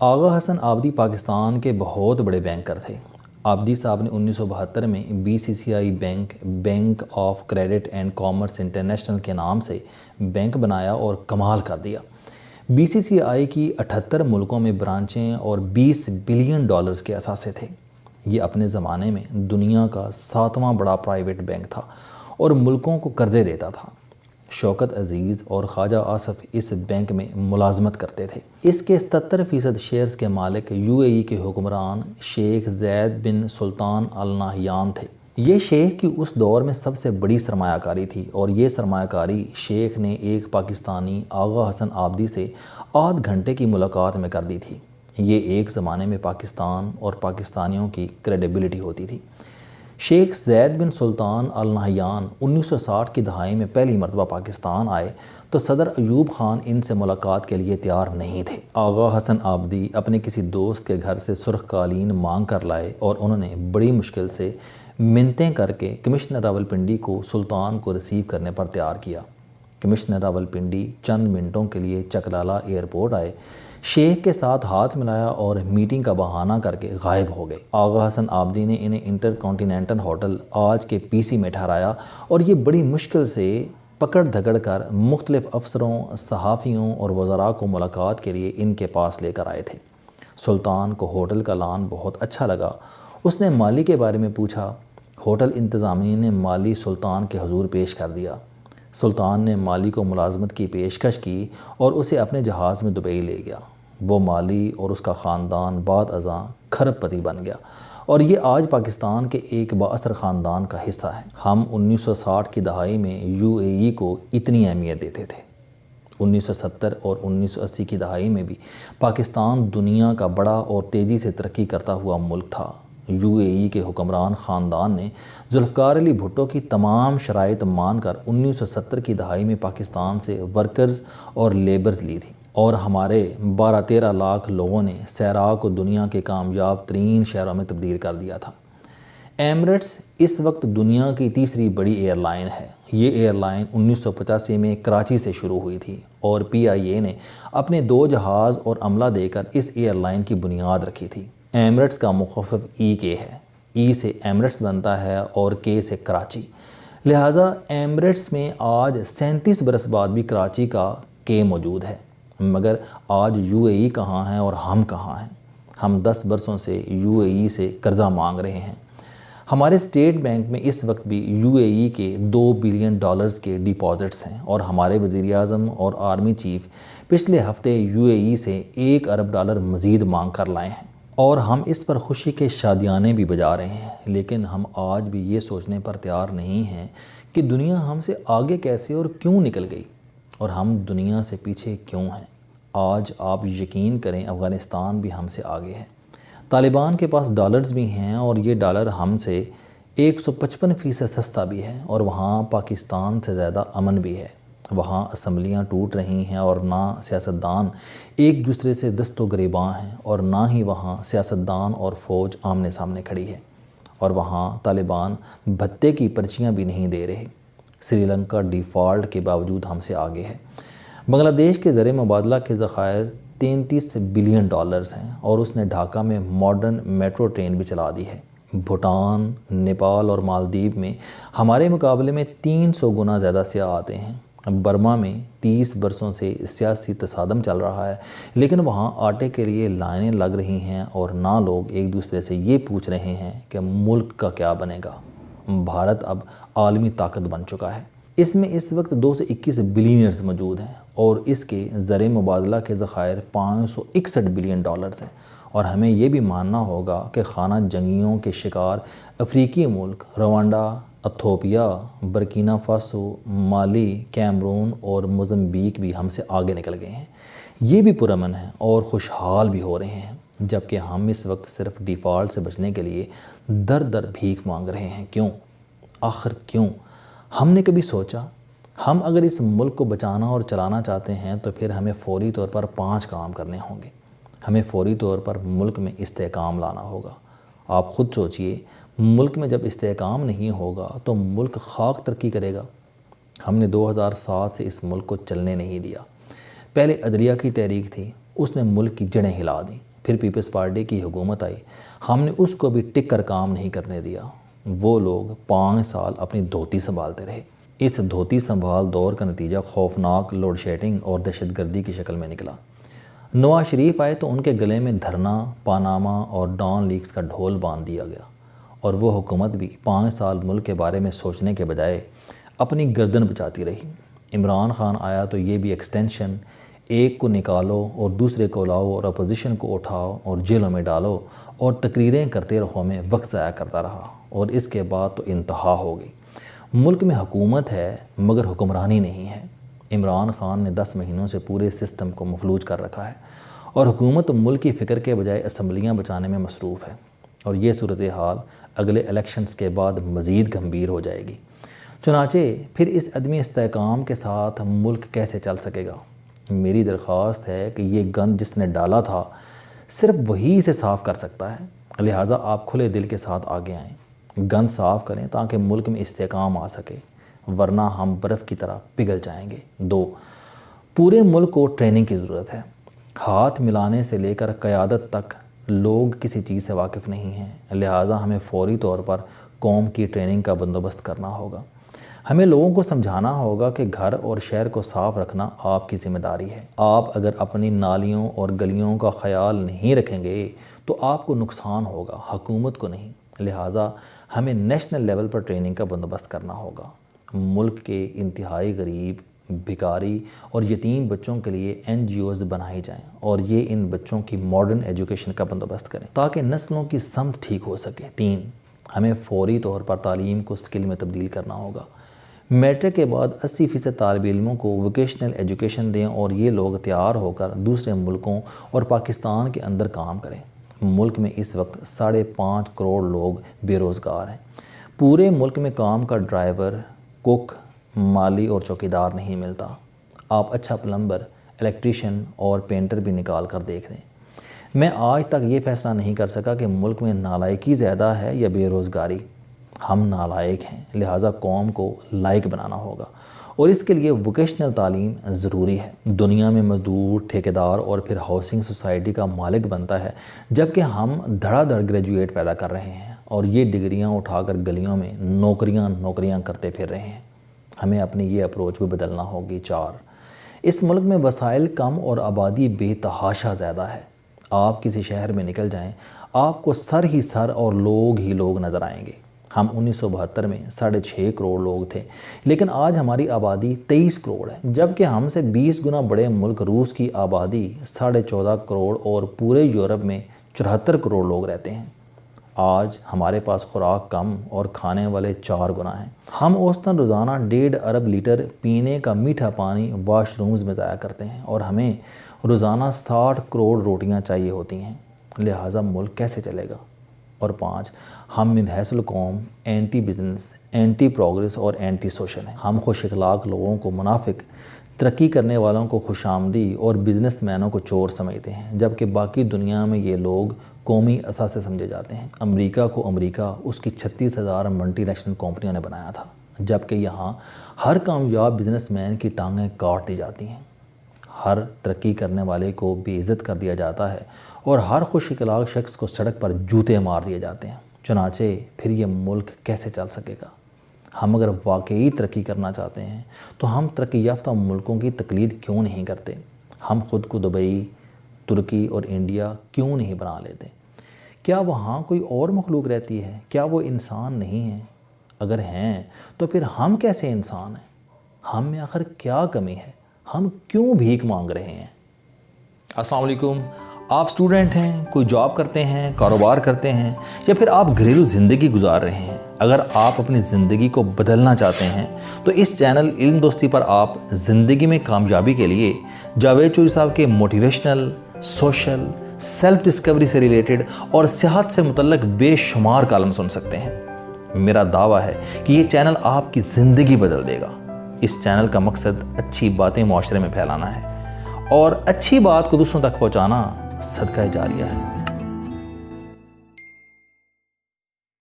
آغا حسن آبدی پاکستان کے بہت بڑے بینکر تھے۔ آبدی صاحب نے 1972 میں BCCI bank of credit and commerce international کے نام سے بینک بنایا اور کمال کر دیا۔ BCCI کی 78 ملکوں میں برانچیں اور $20 بلین کے اثاثے تھے۔ یہ اپنے زمانے میں دنیا کا 7واں بڑا پرائیویٹ بینک تھا اور ملکوں کو قرضے دیتا تھا۔ شوکت عزیز اور خواجہ آصف اس بینک میں ملازمت کرتے تھے۔ اس کے 77% شیئرز کے مالک UAE کے حکمران شیخ زید بن سلطان آل نہیان تھے۔ یہ شیخ کی اس دور میں سب سے بڑی سرمایہ کاری تھی اور یہ سرمایہ کاری شیخ نے ایک پاکستانی آغا حسن آبدی سے آدھ گھنٹے کی ملاقات میں کر دی تھی۔ یہ ایک زمانے میں پاکستان اور پاکستانیوں کی کریڈیبلٹی ہوتی تھی۔ شیخ زید بن سلطان آل نہیان 1960 کی دہائی میں پہلی مرتبہ پاکستان آئے تو صدر ایوب خان ان سے ملاقات کے لیے تیار نہیں تھے۔ آغا حسن آبدی اپنے کسی دوست کے گھر سے سرخ قالین مانگ کر لائے اور انہوں نے بڑی مشکل سے منتیں کر کے کمشنر راولپنڈی کو سلطان کو ریسیو کرنے پر تیار کیا۔ کمشنر راولپنڈی چند منٹوں کے لیے چکلالہ ایئرپورٹ آئے، شیخ کے ساتھ ہاتھ ملایا اور میٹنگ کا بہانہ کر کے غائب ہو گئے۔ آغا حسن آبدی نے انہیں انٹر کانٹیننٹل ہوٹل آج کے PC میں ٹھہرایا اور یہ بڑی مشکل سے پکڑ دھکڑ کر مختلف افسروں، صحافیوں اور وزراء کو ملاقات کے لیے ان کے پاس لے کر آئے تھے۔ سلطان کو ہوٹل کا لان بہت اچھا لگا۔ اس نے مالی کے بارے میں پوچھا۔ ہوٹل انتظامیہ نے مالی سلطان کے حضور پیش کر دیا۔ سلطان نے مالی کو ملازمت کی پیشکش کی اور اسے اپنے جہاز میں دبئی لے گیا۔ وہ مالی اور اس کا خاندان بعد ازاں کھرب پتی بن گیا اور یہ آج پاکستان کے ایک بااثر خاندان کا حصہ ہے۔ ہم 1960 کی دہائی میں UAE کو اتنی اہمیت دیتے تھے۔ 1970 اور 1980 کی دہائی میں بھی پاکستان دنیا کا بڑا اور تیزی سے ترقی کرتا ہوا ملک تھا۔ UAE کے حکمران خاندان نے ذوالفقار علی بھٹو کی تمام شرائط مان کر 1970 کی دہائی میں پاکستان سے ورکرز اور لیبرز لی تھی اور ہمارے 12-13 لاکھ لوگوں نے سیرا کو دنیا کے کامیاب ترین شہروں میں تبدیل کر دیا تھا۔ ایمریٹس اس وقت دنیا کی تیسری بڑی ایئر لائن ہے۔ یہ ایئر لائن 1985 میں کراچی سے شروع ہوئی تھی اور PIA نے اپنے 2 جہاز اور عملہ دے کر اس ایئر لائن کی بنیاد رکھی تھی۔ ایمریٹس کا مخفف EK ہے۔ E سے ایمریٹس بنتا ہے اور K سے کراچی، لہٰذا ایمریٹس میں آج 37 برس بعد بھی کراچی کا K موجود ہے۔ مگر آج UAE کہاں ہیں اور ہم کہاں ہیں؟ ہم 10 برسوں سے UAE سے قرضہ مانگ رہے ہیں۔ ہمارے اسٹیٹ بینک میں اس وقت بھی UAE کے $2 بلین کے ڈپازٹس ہیں اور ہمارے وزیر اعظم اور آرمی چیف پچھلے ہفتے UAE سے $1 ارب مزید مانگ کر لائے ہیں اور ہم اس پر خوشی کے شادیانے بھی بجا رہے ہیں۔ لیکن ہم آج بھی یہ سوچنے پر تیار نہیں ہیں کہ دنیا ہم سے آگے کیسے اور کیوں نکل گئی اور ہم دنیا سے پیچھے کیوں ہیں۔ آج آپ یقین کریں افغانستان بھی ہم سے آگے ہے۔ طالبان کے پاس ڈالرز بھی ہیں اور یہ ڈالر ہم سے 155% سستا بھی ہے اور وہاں پاکستان سے زیادہ امن بھی ہے۔ وہاں اسمبلیاں ٹوٹ رہی ہیں اور نہ سیاستدان ایک دوسرے سے دست و گریباں ہیں اور نہ ہی وہاں سیاستدان اور فوج آمنے سامنے کھڑی ہے اور وہاں طالبان بھتے کی پرچیاں بھی نہیں دے رہے۔ سری لنکا ڈیفالٹ کے باوجود ہم سے آگے ہے۔ بنگلہ دیش کے زر مبادلہ کے ذخائر $33 بلین ہیں اور اس نے ڈھاکہ میں ماڈرن میٹرو ٹرین بھی چلا دی ہے۔ بھوٹان، نیپال اور مالدیپ میں ہمارے مقابلے میں 300 گنا زیادہ سیاح آتے ہیں۔ برما میں 30 برسوں سے سیاسی تصادم چل رہا ہے لیکن وہاں آٹے کے لیے لائنیں لگ رہی ہیں اور نہ لوگ ایک دوسرے سے یہ پوچھ رہے ہیں کہ ملک کا کیا بنے گا۔ بھارت اب عالمی طاقت بن چکا ہے۔ اس میں اس وقت 221 بلینئرز موجود ہیں اور اس کے زر مبادلہ کے ذخائر $561 بلین ہیں اور ہمیں یہ بھی ماننا ہوگا کہ خانہ جنگیوں کے شکار افریقی ملک روانڈا، ایتھوپیا، برکینا فاسو، مالی، کیمرون اور موزمبیق بھی ہم سے آگے نکل گئے ہیں۔ یہ بھی پرامن ہیں اور خوشحال بھی ہو رہے ہیں جبکہ ہم اس وقت صرف ڈیفالٹ سے بچنے کے لیے در در بھیک مانگ رہے ہیں۔ کیوں؟ آخر کیوں؟ ہم نے کبھی سوچا ہم اگر اس ملک کو بچانا اور چلانا چاہتے ہیں تو پھر ہمیں فوری طور پر 5 کام کرنے ہوں گے۔ ہمیں فوری طور پر ملک میں استحکام لانا ہوگا۔ آپ خود سوچئے، ملک میں جب استحکام نہیں ہوگا تو ملک خاک ترقی کرے گا۔ ہم نے 2007 سے اس ملک کو چلنے نہیں دیا۔ پہلے عدلیہ کی تحریک تھی، اس نے ملک کی جڑیں ہلا دیں۔ پھر پیپلز پارٹی کی حکومت آئی، ہم نے اس کو بھی ٹک کر کام نہیں کرنے دیا۔ وہ لوگ 5 سال اپنی دھوتی سنبھالتے رہے۔ اس دھوتی سنبھال دور کا نتیجہ خوفناک لوڈ شیڈنگ اور دہشت گردی کی شکل میں نکلا۔ نواز شریف آئے تو ان کے گلے میں دھرنا، پاناما اور ڈان لیکس کا ڈھول باندھ دیا گیا، اور وہ حکومت بھی 5 سال ملک کے بارے میں سوچنے کے بجائے اپنی گردن بچاتی رہی۔ عمران خان آیا تو یہ بھی ایکسٹینشن، ایک کو نکالو اور دوسرے کو لاؤ اور اپوزیشن کو اٹھاؤ اور جیلوں میں ڈالو اور تقریریں کرتے رہو میں وقت ضائع کرتا رہا، اور اس کے بعد تو انتہا ہو گئی۔ ملک میں حکومت ہے مگر حکمرانی نہیں ہے۔ عمران خان نے 10 مہینوں سے پورے سسٹم کو مفلوج کر رکھا ہے، اور حکومت ملک کی فکر کے بجائے اسمبلیاں بچانے میں مصروف ہے، اور یہ صورتحال اگلے الیکشنز کے بعد مزید گمبھیر ہو جائے گی۔ چنانچہ پھر اس عدمی استحکام کے ساتھ ملک کیسے چل سکے گا؟ میری درخواست ہے کہ یہ گند جس نے ڈالا تھا صرف وہی اسے صاف کر سکتا ہے، لہٰذا آپ کھلے دل کے ساتھ آگے آئیں، گند صاف کریں تاکہ ملک میں استحکام آ سکے، ورنہ ہم برف کی طرح پگھل جائیں گے۔ 2، پورے ملک کو ٹریننگ کی ضرورت ہے۔ ہاتھ ملانے سے لے کر قیادت تک لوگ کسی چیز سے واقف نہیں ہیں، لہٰذا ہمیں فوری طور پر قوم کی ٹریننگ کا بندوبست کرنا ہوگا۔ ہمیں لوگوں کو سمجھانا ہوگا کہ گھر اور شہر کو صاف رکھنا آپ کی ذمہ داری ہے۔ آپ اگر اپنی نالیوں اور گلیوں کا خیال نہیں رکھیں گے تو آپ کو نقصان ہوگا، حکومت کو نہیں۔ لہٰذا ہمیں نیشنل لیول پر ٹریننگ کا بندوبست کرنا ہوگا۔ ملک کے انتہائی غریب، بھکاری اور یتیم بچوں کے لیے NGOز بنائی جائیں، اور یہ ان بچوں کی ماڈرن ایجوکیشن کا بندوبست کریں تاکہ نسلوں کی سمت ٹھیک ہو سکے۔ 3، ہمیں فوری طور پر تعلیم کو اسکل میں تبدیل کرنا ہوگا۔ میٹرک کے بعد 80% طالب علموں کو ووکیشنل ایجوکیشن دیں، اور یہ لوگ تیار ہو کر دوسرے ملکوں اور پاکستان کے اندر کام کریں۔ ملک میں اس وقت 5.5 کروڑ لوگ بے روزگار ہیں۔ پورے ملک میں کام کا ڈرائیور، کوک، مالی اور چوکیدار نہیں ملتا۔ آپ اچھا پلمبر، الیکٹریشین اور پینٹر بھی نکال کر دیکھ دیں۔ میں آج تک یہ فیصلہ نہیں کر سکا کہ ملک میں نالائکی زیادہ ہے یا بے روزگاری۔ ہم نالائق ہیں، لہٰذا قوم کو لائق بنانا ہوگا، اور اس کے لیے ووکیشنل تعلیم ضروری ہے۔ دنیا میں مزدور، ٹھیکیدار اور پھر ہاؤسنگ سوسائٹی کا مالک بنتا ہے، جبکہ ہم دھڑا دھڑ گریجویٹ پیدا کر رہے ہیں، اور یہ ڈگریاں اٹھا کر گلیوں میں نوکریاں کرتے پھر رہے ہیں۔ ہمیں اپنی یہ اپروچ بھی بدلنا ہوگی۔ 4، اس ملک میں وسائل کم اور آبادی بے تحاشا زیادہ ہے۔ آپ کسی شہر میں نکل جائیں، آپ کو سر ہی سر اور لوگ ہی لوگ نظر آئیں گے۔ ہم 1972 میں 6.5 کروڑ لوگ تھے، لیکن آج ہماری آبادی 23 کروڑ ہے، جبکہ ہم سے 20 گنا بڑے ملک روس کی آبادی 14.5 کروڑ اور پورے یورپ میں 74 کروڑ لوگ رہتے ہیں۔ آج ہمارے پاس خوراک کم اور کھانے والے 4 گنا ہیں۔ ہم اوسطاً روزانہ 1.5 ارب لیٹر پینے کا میٹھا پانی واش رومز میں ضائع کرتے ہیں، اور ہمیں روزانہ 60 کروڑ روٹیاں چاہیے ہوتی ہیں، لہٰذا ملک کیسے چلے گا؟ اور 5، ہم من حیث القوم اینٹی بزنس، اینٹی پروگریس اور اینٹی سوشل ہیں۔ ہم خوش اخلاق لوگوں کو منافق، ترقی کرنے والوں کو خوش آمدی اور بزنس مینوں کو چور سمجھتے ہیں، جبکہ باقی دنیا میں یہ لوگ قومی اثاثے سمجھے جاتے ہیں۔ امریکہ کو امریکہ اس کی 36,000 ملٹی نیشنل کمپنیوں نے بنایا تھا، جبکہ یہاں ہر کامیاب بزنس مین کی ٹانگیں کاٹ دی جاتی ہیں، ہر ترقی کرنے والے کو بے عزت کر دیا جاتا ہے، اور ہر خوش اخلاق شخص کو سڑک پر جوتے مار دیے جاتے ہیں۔ چنانچہ پھر یہ ملک کیسے چل سکے گا؟ ہم اگر واقعی ترقی کرنا چاہتے ہیں تو ہم ترقی یافتہ ملکوں کی تقلید کیوں نہیں کرتے؟ ہم خود کو دبئی، ترکی اور انڈیا کیوں نہیں بنا لیتے؟ کیا وہاں کوئی اور مخلوق رہتی ہے؟ کیا وہ انسان نہیں ہیں؟ اگر ہیں تو پھر ہم کیسے انسان ہیں؟ ہم میں آخر کیا کمی ہے؟ ہم کیوں بھیک مانگ رہے ہیں؟ السلام علیکم۔ آپ سٹوڈنٹ ہیں، کوئی جاب کرتے ہیں، کاروبار کرتے ہیں، یا پھر آپ گھریلو زندگی گزار رہے ہیں۔ اگر آپ اپنی زندگی کو بدلنا چاہتے ہیں تو اس چینل علم دوستی پر آپ زندگی میں کامیابی کے لیے جاوید چوہری صاحب کے موٹیویشنل، سوشل، سیلف ڈسکوری سے ریلیٹڈ اور صحت سے متعلق بے شمار کالم سن سکتے ہیں۔ میرا دعویٰ ہے کہ یہ چینل آپ کی زندگی بدل دے گا۔ اس چینل کا مقصد اچھی باتیں معاشرے میں پھیلانا ہے، اور اچھی بات کو دوسروں تک پہنچانا صدقہ جاریہ ہے۔